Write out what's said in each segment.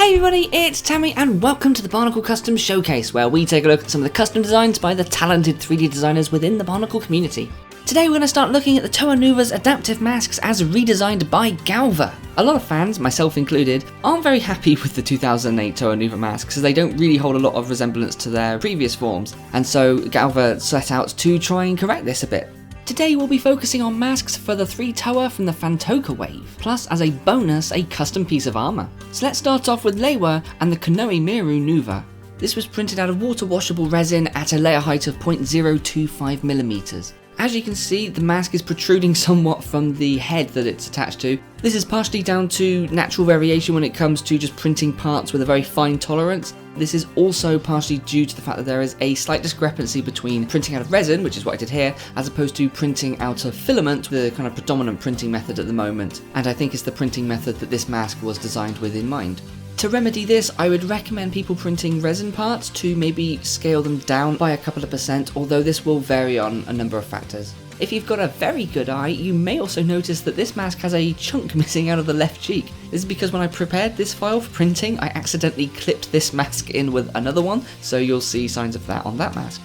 Hey everybody, it's Tammy and welcome to the Bionicle Custom Showcase, where we take a look at some of the custom designs by the talented 3D designers within the Bionicle community. Today we're going to start looking at the Toa Nuva's adaptive masks as redesigned by Galva. A lot of fans, myself included, aren't very happy with the 2008 Toa Nuva masks as they don't really hold a lot of resemblance to their previous forms, and so Galva set out to try and correct this a bit. Today we'll be focusing on masks for the 3 Toa from the Phantoka wave, plus as a bonus a custom piece of armour. So let's start off with Leiwa and the Miru Nuva. This was printed out of water washable resin at a layer height of 0.025mm. As you can see, the mask is protruding somewhat from the head that it's attached to. This is partially down to natural variation when it comes to just printing parts with a very fine tolerance. This is also partially due to the fact that there is a slight discrepancy between printing out of resin, which is what I did here, as opposed to printing out of filament, the kind of predominant printing method at the moment. And I think it's the printing method that this mask was designed with in mind. To remedy this, I would recommend people printing resin parts to maybe scale them down by a couple of %, although this will vary on a number of factors. If you've got a very good eye, you may also notice that this mask has a chunk missing out of the left cheek. This is because when I prepared this file for printing, I accidentally clipped this mask in with another one, so you'll see signs of that on that mask.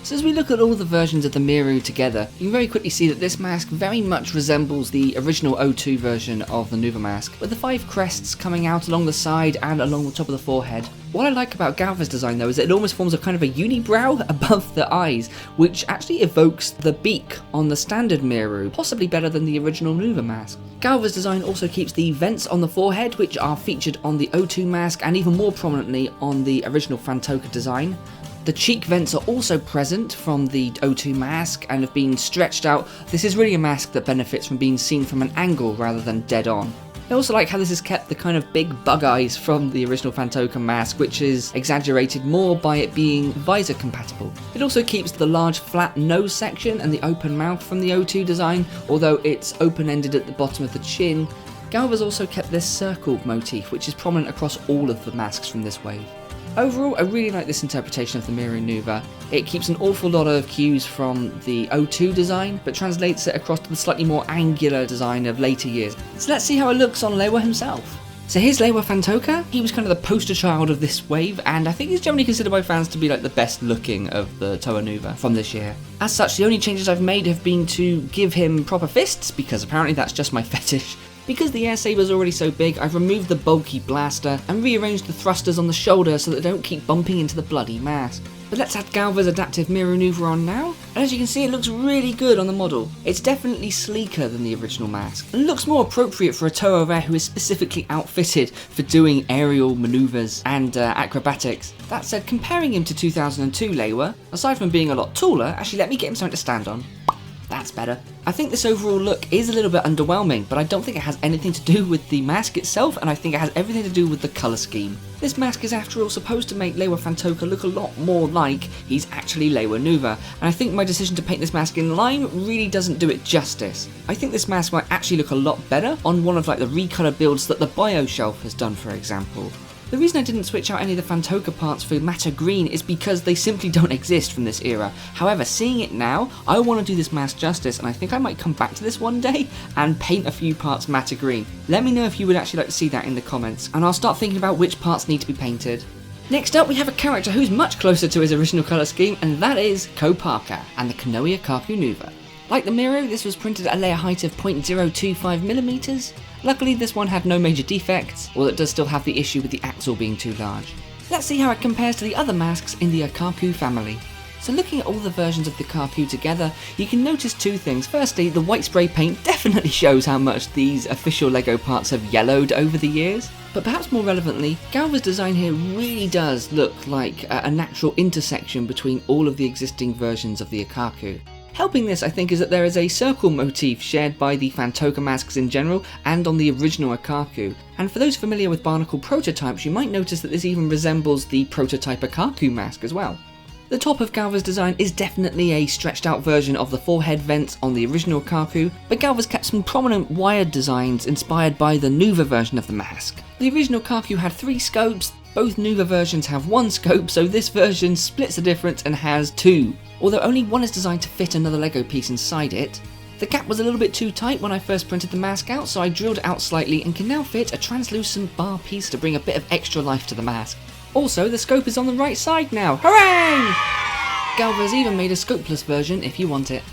So as we look at all the versions of the Miru together, you can very quickly see that this mask very much resembles the original O2 version of the Nuva mask, with the 5 crests coming out along the side and along the top of the forehead. What I like about Galva's design though is that it almost forms a kind of a unibrow above the eyes, which actually evokes the beak on the standard Miru, possibly better than the original Nuva mask. Galva's design also keeps the vents on the forehead, which are featured on the O2 mask and even more prominently on the original Phantoka design. The cheek vents are also present from the O2 mask and have been stretched out. This is really a mask that benefits from being seen from an angle rather than dead on. I also like how this has kept the kind of big bug eyes from the original Phantoka mask, which is exaggerated more by it being visor compatible. It also keeps the large flat nose section and the open mouth from the O2 design, although it's open-ended at the bottom of the chin. Galva's also kept this circle motif, which is prominent across all of the masks from this wave. Overall, I really like this interpretation of the Miru Nuva. It keeps an awful lot of cues from the O2 design, but translates it across to the slightly more angular design of later years. So let's see how it looks on Leiwa himself. So here's Leiwa Phantoka. He was kind of the poster child of this wave, and I think he's generally considered by fans to be like the best looking of the Toa Nuva from this year. As such, the only changes I've made have been to give him proper fists, because apparently that's just my fetish. Because the air saber's already so big, I've removed the bulky blaster and rearranged the thrusters on the shoulder so that they don't keep bumping into the bloody mask. But let's add Galva's adaptive Miru Nuva on now, and as you can see it looks really good on the model. It's definitely sleeker than the original mask, and looks more appropriate for a Toa rare who is specifically outfitted for doing aerial manoeuvres and acrobatics. That said, comparing him to 2002 Leiwa, aside from being a lot taller, actually let me get him something to stand on. That's better. I think this overall look is a little bit underwhelming, but I don't think it has anything to do with the mask itself, and I think it has everything to do with the colour scheme. This mask is after all supposed to make Leiwa Phantoka look a lot more like he's actually Leiwa Nuva, and I think my decision to paint this mask in lime really doesn't do it justice. I think this mask might actually look a lot better on one of like the recolour builds that the BioShelf has done, for example. The reason I didn't switch out any of the Phantoka parts for matte green is because they simply don't exist from this era. However, seeing it now, I want to do this mask justice, and I think I might come back to this one day and paint a few parts matte green. Let me know if you would actually like to see that in the comments, and I'll start thinking about which parts need to be painted. Next up, we have a character who's much closer to his original colour scheme, and that is Parker and the Akaku Nuva. Like the Miru, this was printed at a layer height of 0.025mm. Luckily this one had no major defects, although it does still have the issue with the axle being too large. Let's see how it compares to the other masks in the Akaku family. So looking at all the versions of the Akaku together, you can notice two things. Firstly, the white spray paint definitely shows how much these official LEGO parts have yellowed over the years. But perhaps more relevantly, Galva's design here really does look like a natural intersection between all of the existing versions of the Akaku. Helping this, I think, is that there is a circle motif shared by the Phantoka masks in general and on the original Akaku. And for those familiar with Bionicle prototypes, you might notice that this even resembles the prototype Akaku mask as well. The top of Galva's design is definitely a stretched out version of the forehead vents on the original Akaku, but Galva's kept some prominent wired designs inspired by the Nuva version of the mask. The original Akaku had 3 scopes, both Nuva versions have 1 scope, so this version splits the difference and has 2. Although only one is designed to fit another LEGO piece inside it. The cap was a little bit too tight when I first printed the mask out, so I drilled it out slightly and can now fit a translucent bar piece to bring a bit of extra life to the mask. Also, the scope is on the right side now. Hooray! Galva's even made a scopeless version if you want it.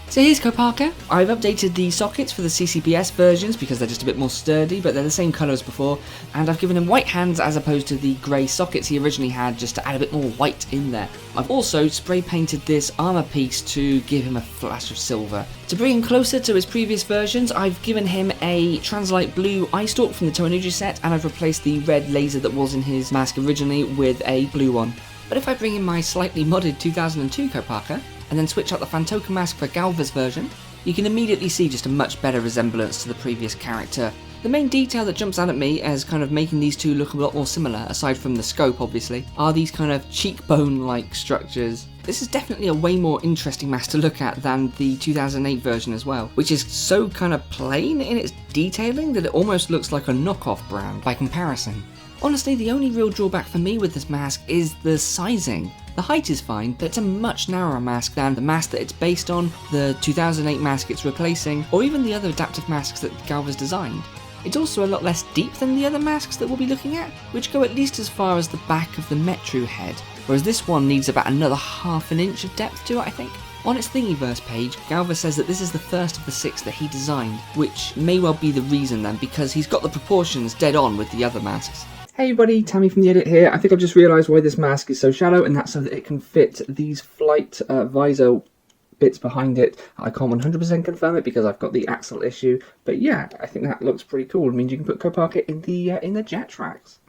So here's Kakama. I've updated the sockets for the CCBS versions because they're just a bit more sturdy, but they're the same colour as before, and I've given him white hands as opposed to the grey sockets he originally had, just to add a bit more white in there. I've also spray painted this armour piece to give him a flash of silver. To bring him closer to his previous versions, I've given him a translite blue eye stalk from the Toa set, and I've replaced the red laser that was in his mask originally with a blue one. But if I bring in my slightly modded 2002 Kakama, and then switch out the Phantoka mask for Galva's version, you can immediately see just a much better resemblance to the previous character. The main detail that jumps out at me as kind of making these two look a lot more similar, aside from the scope obviously, are these kind of cheekbone-like structures. This is definitely a way more interesting mask to look at than the 2008 version as well, which is so kind of plain in its detailing that it almost looks like a knockoff brand by comparison. Honestly, the only real drawback for me with this mask is the sizing. The height is fine, but it's a much narrower mask than the mask that it's based on, the 2008 mask it's replacing, or even the other adaptive masks that Galva's designed. It's also a lot less deep than the other masks that we'll be looking at, which go at least as far as the back of the Metru head, whereas this one needs about another half an inch of depth to it, I think. On its Thingiverse page, Galva says that this is the first of the 6 that he designed, which may well be the reason then, because he's got the proportions dead on with the other masks. Hey everybody, Tammy from the edit here. I think I've just realised why this mask is so shallow, and that's so that it can fit these flight visor bits behind it. I can't 100% confirm it because I've got the axle issue, but yeah, I think that looks pretty cool. It means you can put Kakama in the jet tracks.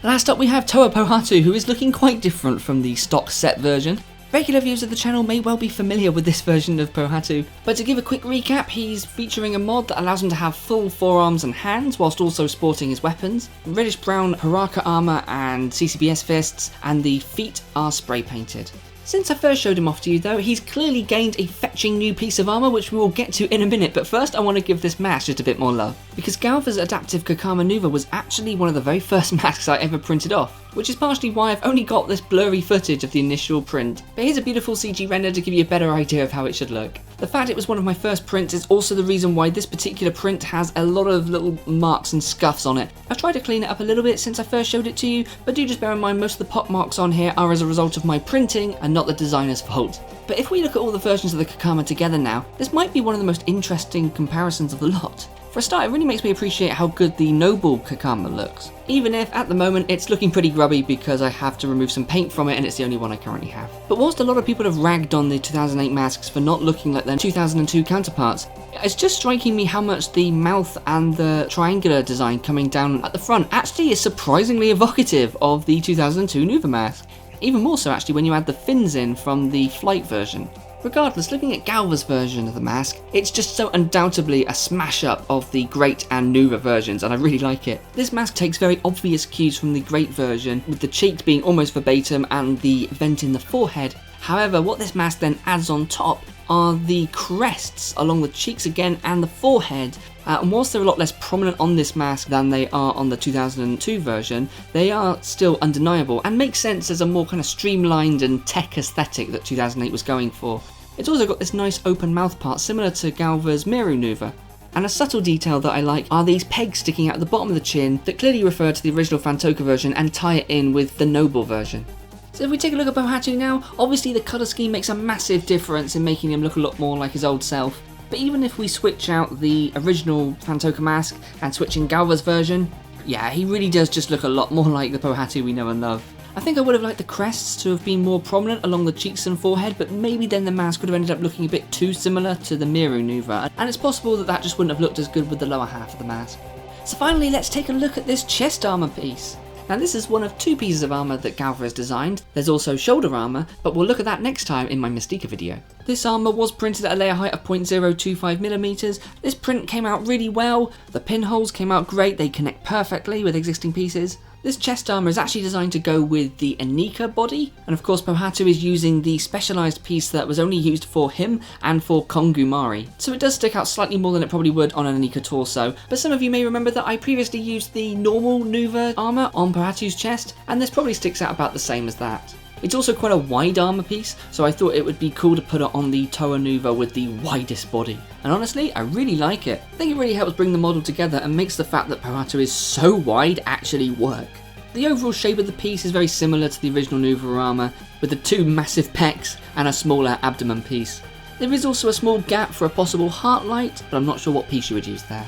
Last up we have Toa Pohatu, who is looking quite different from the stock set version. Regular viewers of the channel may well be familiar with this version of Pohatu, but to give a quick recap, he's featuring a mod that allows him to have full forearms and hands whilst also sporting his weapons, reddish brown Haraka armour and CCBS fists, and the feet are spray painted. Since I first showed him off to you though, he's clearly gained a fetching new piece of armour which we will get to in a minute, but first I want to give this mask just a bit more love. Because Galva's adaptive Kakama Nuva was actually one of the very first masks I ever printed off, which is partially why I've only got this blurry footage of the initial print. But here's a beautiful CG render to give you a better idea of how it should look. The fact it was one of my first prints is also the reason why this particular print has a lot of little marks and scuffs on it. I've tried to clean it up a little bit since I first showed it to you, but do just bear in mind most of the pock marks on here are as a result of my printing and not the designer's fault. But if we look at all the versions of the Kakama together now, this might be one of the most interesting comparisons of the lot. For a start, it really makes me appreciate how good the Noble Kakama looks, even if at the moment it's looking pretty grubby because I have to remove some paint from it and it's the only one I currently have. But whilst a lot of people have ragged on the 2008 masks for not looking like their 2002 counterparts, it's just striking me how much the mouth and the triangular design coming down at the front actually is surprisingly evocative of the 2002 Nuva mask. Even more so actually when you add the fins in from the flight version. Regardless, looking at Galva's version of the mask, it's just so undoubtedly a smash up of the Great and Nuva versions, and I really like it. This mask takes very obvious cues from the Great version, with the cheeks being almost verbatim and the vent in the forehead. However, what this mask then adds on top are the crests along the cheeks again and the forehead. And whilst they're a lot less prominent on this mask than they are on the 2002 version, they are still undeniable and make sense as a more kind of streamlined and tech aesthetic that 2008 was going for. It's also got this nice open mouth part similar to Galva's Miru Nuva. And a subtle detail that I like are these pegs sticking out the bottom of the chin that clearly refer to the original Phantoka version and tie it in with the Noble version. So if we take a look at Pohatu now, obviously the colour scheme makes a massive difference in making him look a lot more like his old self. But even if we switch out the original Phantoka mask and switch in Galva's version, yeah, he really does just look a lot more like the Pohatu we know and love. I think I would have liked the crests to have been more prominent along the cheeks and forehead, but maybe then the mask would have ended up looking a bit too similar to the Miru Nuva, and it's possible that that just wouldn't have looked as good with the lower half of the mask. So finally, let's take a look at this chest armour piece. Now this is one of 2 pieces of armour that Galva has designed. There's also shoulder armour, but we'll look at that next time in my Mystica video. This armour was printed at a layer height of 0.025mm. This print came out really well, the pinholes came out great, they connect perfectly with existing pieces. This chest armour is actually designed to go with the Anika body, and of course Pohatu is using the specialised piece that was only used for him and for Kongu Mari. So it does stick out slightly more than it probably would on an Anika torso, but some of you may remember that I previously used the normal Nuva armour on Pohatu's chest, and this probably sticks out about the same as that. It's also quite a wide armor piece, so I thought it would be cool to put it on the Toa Nuva with the widest body. And honestly, I really like it. I think it really helps bring the model together and makes the fact that Parato is so wide actually work. The overall shape of the piece is very similar to the original Nuva armor, with the 2 massive pecs and a smaller abdomen piece. There is also a small gap for a possible heart light, but I'm not sure what piece you would use there.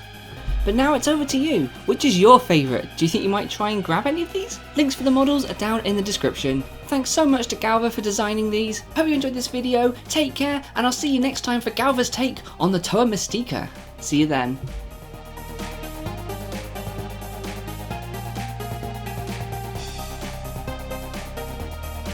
But now it's over to you. Which is your favourite? Do you think you might try and grab any of these? Links for the models are down in the description. Thanks so much to Galva for designing these. Hope you enjoyed this video. Take care, and I'll see you next time for Galva's take on the Toa Mystica. See you then.